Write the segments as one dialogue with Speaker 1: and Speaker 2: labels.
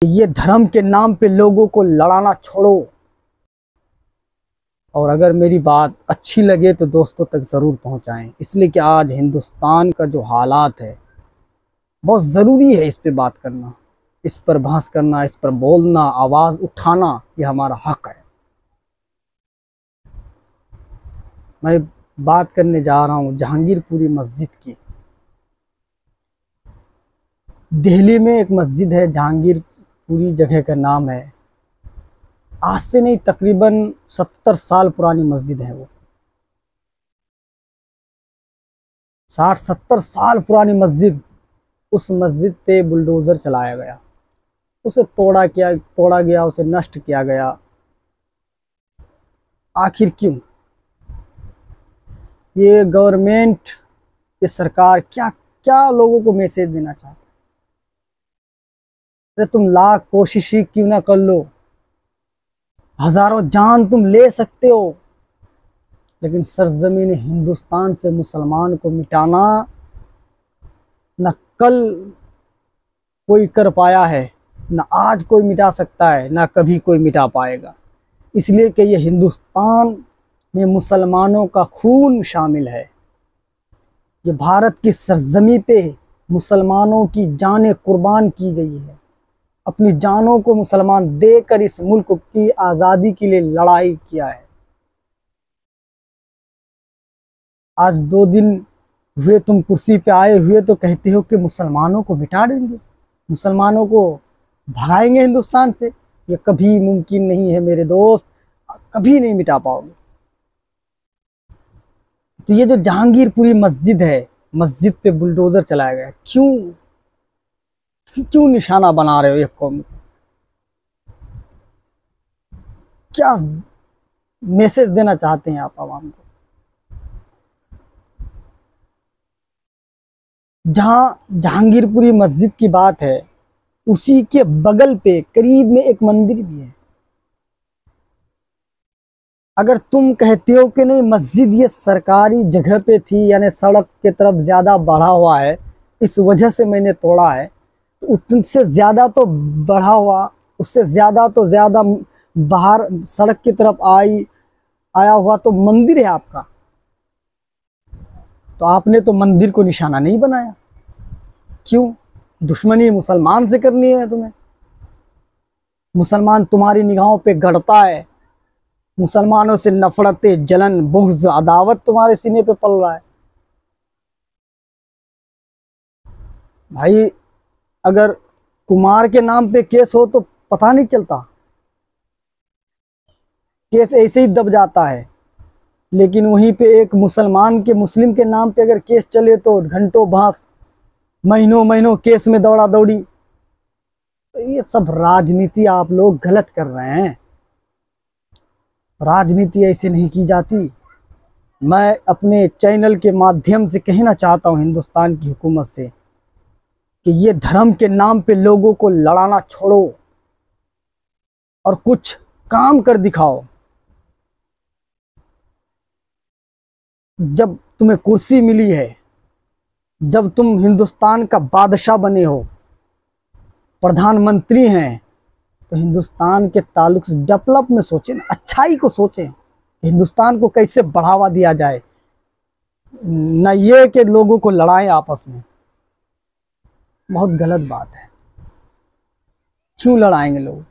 Speaker 1: ये धर्म के नाम पे लोगों को लड़ाना छोड़ो। और अगर मेरी बात अच्छी लगे तो दोस्तों तक ज़रूर पहुंचाएं, इसलिए कि आज हिंदुस्तान का जो हालात है बहुत ज़रूरी है इस पे बात करना, इस पर बहस करना, इस पर बोलना, आवाज़ उठाना, ये हमारा हक है। मैं बात करने जा रहा हूँ जहांगीरपुरी मस्जिद की। दिल्ली में एक मस्जिद है, जहांगीरपुरी जगह का नाम है। आज से नहीं, तकरीबन 70 साल पुरानी मस्जिद है वो। 60-70 साल पुरानी मस्जिद। उस मस्जिद पे बुलडोज़र चलाया गया, उसे तोड़ा गया, उसे नष्ट किया गया। आखिर क्यों? ये गवर्नमेंट, ये सरकार क्या क्या लोगों को मैसेज देना चाहता है? अरे तुम लाख कोशिश ही क्यों ना कर लो, हजारों जान तुम ले सकते हो, लेकिन सरजमीन हिंदुस्तान से मुसलमान को मिटाना न कल कोई कर पाया है, न आज कोई मिटा सकता है, न कभी कोई मिटा पाएगा। इसलिए कि ये हिंदुस्तान में मुसलमानों का खून शामिल है। ये भारत की सरजमी पे मुसलमानों की जानें कुर्बान की गई है। अपनी जानों को मुसलमान देकर इस मुल्क की आज़ादी के लिए लड़ाई किया है। आज 2 दिन हुए तुम कुर्सी पे आए हुए तो कहते हो कि मुसलमानों को मिटा देंगे, मुसलमानों को भगाएंगे हिंदुस्तान से। ये कभी मुमकिन नहीं है मेरे दोस्त, कभी नहीं मिटा पाओगे। तो ये जो जहांगीरपुरी मस्जिद है, मस्जिद पे बुलडोज़र चलाया गया, क्यों निशाना बना रहे हो एक कौम को? क्या मैसेज देना चाहते हैं आप आवाम को? जहां जहांगीरपुरी मस्जिद की बात है, उसी के बगल पे करीब में एक मंदिर भी है। अगर तुम कहते हो कि नहीं मस्जिद ये सरकारी जगह पे थी, यानी सड़क के तरफ ज़्यादा बढ़ा हुआ है, इस वजह से मैंने तोड़ा है, तो उससे ज़्यादा तो बढ़ा हुआ, उससे ज़्यादा तो ज़्यादा बाहर सड़क की तरफ आया हुआ तो मंदिर है आपका। तो आपने तो मंदिर को निशाना नहीं बनाया। क्यों? दुश्मनी मुसलमान से करनी है तुम्हें? मुसलमान तुम्हारी निगाहों पे गड़ता है, मुसलमानों से नफरत, जलन, बुग़्ज़, अदावत तुम्हारे सीने पे पल रहा है। भाई अगर कुमार के नाम पे केस हो तो पता नहीं चलता, केस ऐसे ही दब जाता है, लेकिन वहीं पे एक मुस्लिम के नाम पे अगर केस चले तो घंटों बहस, महीनों महीनों केस में दौड़ा दौड़ी। तो ये सब राजनीति आप लोग गलत कर रहे हैं। राजनीति ऐसे नहीं की जाती। मैं अपने चैनल के माध्यम से कहना चाहता हूँ हिंदुस्तान की हुकूमत से कि ये धर्म के नाम पे लोगों को लड़ाना छोड़ो और कुछ काम कर दिखाओ। जब तुम्हें कुर्सी मिली है, जब तुम हिंदुस्तान का बादशाह बने हो, प्रधानमंत्री हैं, तो हिंदुस्तान के ताल्लुक से डेवलप में सोचें, अच्छाई को सोचें, हिंदुस्तान को कैसे बढ़ावा दिया जाए, न ये कि लोगों को लड़ाएं आपस में। बहुत गलत बात है। क्यों लड़ाएंगे लोग?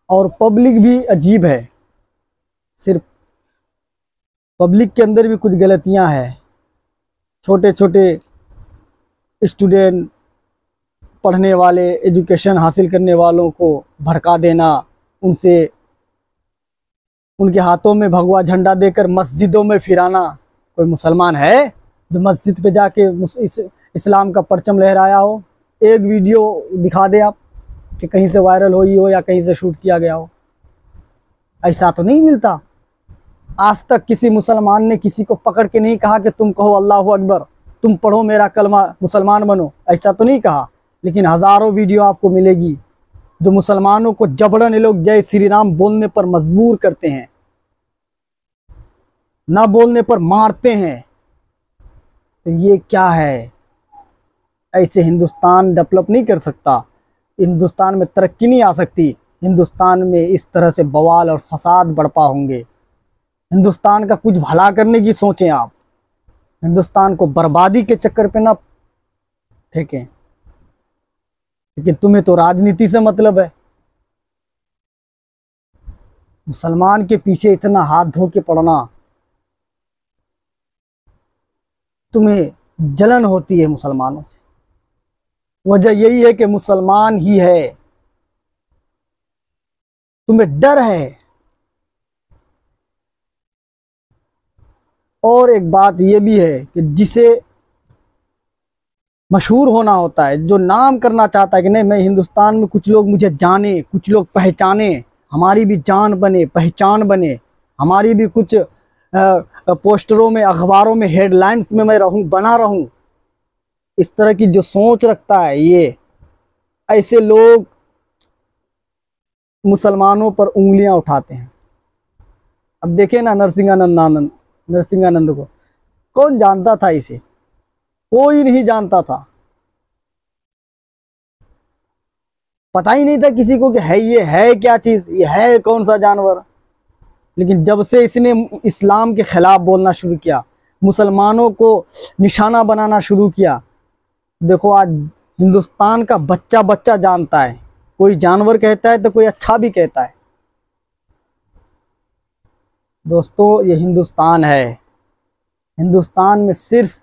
Speaker 1: और पब्लिक भी अजीब है, सिर्फ पब्लिक के अंदर भी कुछ गलतियां हैं। छोटे छोटे स्टूडेंट, पढ़ने वाले, एजुकेशन हासिल करने वालों को भड़का देना, उनके हाथों में भगवा झंडा देकर मस्जिदों में फिराना। कोई मुसलमान है जो मस्जिद पे जाके इस्लाम का परचम लहराया हो? एक वीडियो दिखा दे आप कि कहीं से वायरल हुई हो या कहीं से शूट किया गया हो। ऐसा तो नहीं मिलता। आज तक किसी मुसलमान ने किसी को पकड़ के नहीं कहा कि तुम कहो अल्लाहु अकबर, तुम पढ़ो मेरा कलमा, मुसलमान बनो, ऐसा तो नहीं कहा। लेकिन हज़ारों वीडियो आपको मिलेगी जो मुसलमानों को जबरन लोग जय श्री राम बोलने पर मजबूर करते हैं, ना बोलने पर मारते हैं। तो ये क्या है? ऐसे हिंदुस्तान डेवलप नहीं कर सकता। हिंदुस्तान में तरक्की नहीं आ सकती। हिंदुस्तान में इस तरह से बवाल और फसाद बर्पा होंगे। हिंदुस्तान का कुछ भला करने की सोचें आप, हिंदुस्तान को बर्बादी के चक्कर पे ना फेंकें। लेकिन तुम्हें तो राजनीति से मतलब है। मुसलमान के पीछे इतना हाथ धो के पड़ना, तुम्हें जलन होती है मुसलमानों से। वजह यही है कि मुसलमान ही है, तुम्हें डर है। और एक बात यह भी है कि जिसे मशहूर होना होता है, जो नाम करना चाहता है कि नहीं मैं हिंदुस्तान में कुछ लोग मुझे जाने, कुछ लोग पहचाने, हमारी भी जान बने, पहचान बने, हमारी भी कुछ पोस्टरों में, अखबारों में, हेडलाइंस में मैं रहूं, बना रहूं, इस तरह की जो सोच रखता है, ये ऐसे लोग मुसलमानों पर उंगलियां उठाते हैं। अब देखें ना नरसिंहानंद को कौन जानता था? इसे कोई नहीं जानता था, पता ही नहीं था किसी को कि है ये है क्या चीज, ये है कौन सा जानवर। लेकिन जब से इसने इस्लाम के खिलाफ बोलना शुरू किया, मुसलमानों को निशाना बनाना शुरू किया, देखो आज हिंदुस्तान का बच्चा बच्चा जानता है। कोई जानवर कहता है तो कोई अच्छा भी कहता है। दोस्तों, ये हिंदुस्तान है। हिंदुस्तान में सिर्फ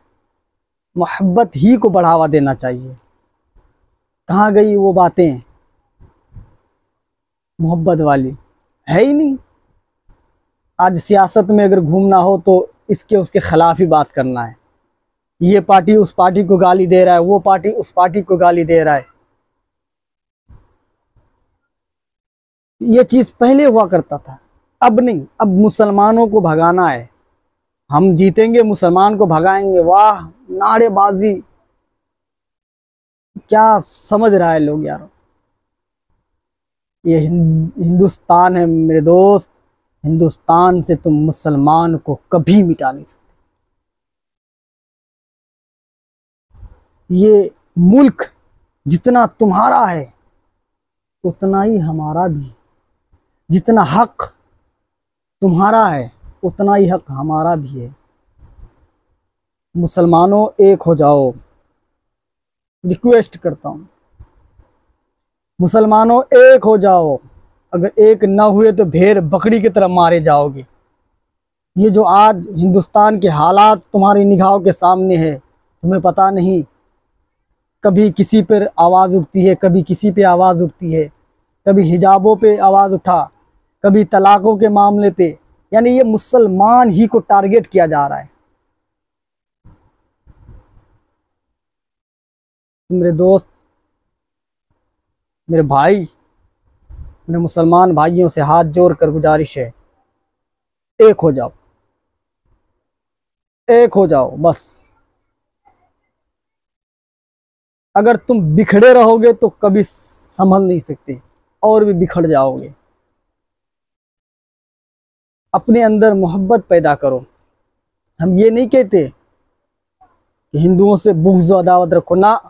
Speaker 1: मोहब्बत ही को बढ़ावा देना चाहिए। कहाँ गई वो बातें मोहब्बत वाली? है ही नहीं। आज सियासत में अगर घूमना हो तो इसके उसके खिलाफ ही बात करना है। ये पार्टी उस पार्टी को गाली दे रहा है, वो पार्टी उस पार्टी को गाली दे रहा है। ये चीज पहले हुआ करता था, अब नहीं। अब मुसलमानों को भगाना है, हम जीतेंगे, मुसलमान को भगाएंगे। वाह, नारेबाजी! क्या समझ रहा है लोग यार? ये हिंदुस्तान है मेरे दोस्त। हिंदुस्तान से तुम मुसलमान को कभी मिटा नहीं सकते। ये मुल्क जितना तुम्हारा है उतना ही हमारा भी है। जितना हक तुम्हारा है उतना ही हक हमारा भी है। मुसलमानों, एक हो जाओ, रिक्वेस्ट करता हूं। मुसलमानों, एक हो जाओ। अगर एक न हुए तो भेड़ बकरी की तरह मारे जाओगे। ये जो आज हिंदुस्तान के हालात तुम्हारी निगाहों के सामने है, तुम्हें पता नहीं, कभी किसी पर आवाज़ उठती है, कभी किसी पे आवाज़ उठती है, कभी हिजाबों पे आवाज़ उठा, कभी तलाकों के मामले पे। यानी ये मुसलमान ही को टारगेट किया जा रहा है। मेरे दोस्त, मेरे भाई, मेरे मुसलमान भाइयों से हाथ जोड़कर गुजारिश है, एक हो जाओ, एक हो जाओ बस। अगर तुम बिखड़े रहोगे तो कभी संभल नहीं सकते और भी बिखड़ जाओगे। अपने अंदर मोहब्बत पैदा करो। हम ये नहीं कहते कि हिंदुओं से बुग़्ज़ व अदावत रखो ना।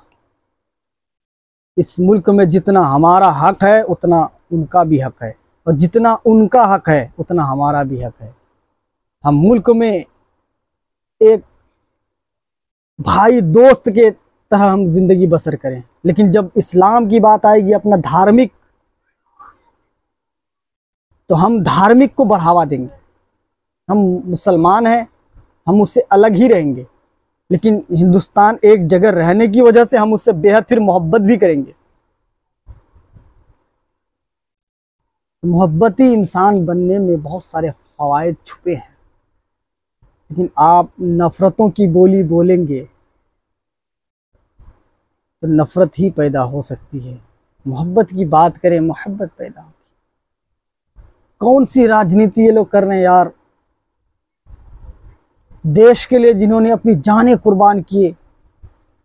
Speaker 1: इस मुल्क में जितना हमारा हक है उतना उनका भी हक है, और जितना उनका हक है उतना हमारा भी हक है। हम मुल्क में एक भाई दोस्त के तरह हम जिंदगी बसर करें। लेकिन जब इस्लाम की बात आएगी, अपना धार्मिक, तो हम धार्मिक को बढ़ावा देंगे। हम मुसलमान हैं, हम उससे अलग ही रहेंगे, लेकिन हिंदुस्तान एक जगह रहने की वजह से हम उससे बेहद फिर मोहब्बत भी करेंगे। मोहब्बती इंसान बनने में बहुत सारे फ़वाइद छुपे हैं, लेकिन आप नफ़रतों की बोली बोलेंगे तो नफ़रत ही पैदा हो सकती है। मोहब्बत की बात करें, मोहब्बत पैदा होगी। कौन सी राजनीति ये लोग कर रहे हैं यार? देश के लिए जिन्होंने अपनी जानें कुर्बान किए,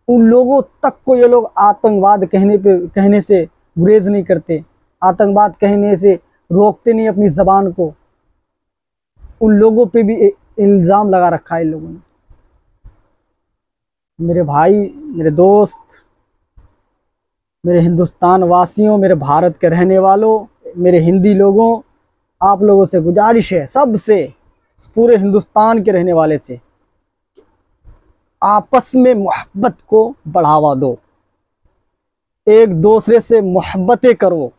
Speaker 1: उन लोगों तक को ये लोग आतंकवाद कहने से गुरेज नहीं करते, आतंकवाद कहने से रोकते नहीं अपनी ज़बान को। उन लोगों पे भी इल्ज़ाम लगा रखा है इन लोगों ने। मेरे भाई, मेरे दोस्त, मेरे हिंदुस्तान वासियों, मेरे भारत के रहने वालों, मेरे हिंदी लोगों, आप लोगों से गुजारिश है, सबसे, पूरे हिंदुस्तान के रहने वाले से, आपस में मोहब्बत को बढ़ावा दो, एक दूसरे से मोहब्बतें करो।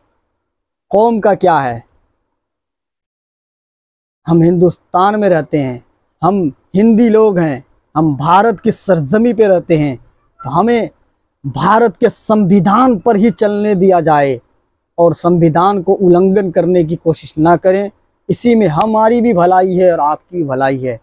Speaker 1: कौम का क्या है, हम हिंदुस्तान में रहते हैं, हम हिंदी लोग हैं, हम भारत की सरजमी पे रहते हैं, तो हमें भारत के संविधान पर ही चलने दिया जाए और संविधान को उल्लंघन करने की कोशिश ना करें। इसी में हमारी भी भलाई है और आपकी भी भलाई है।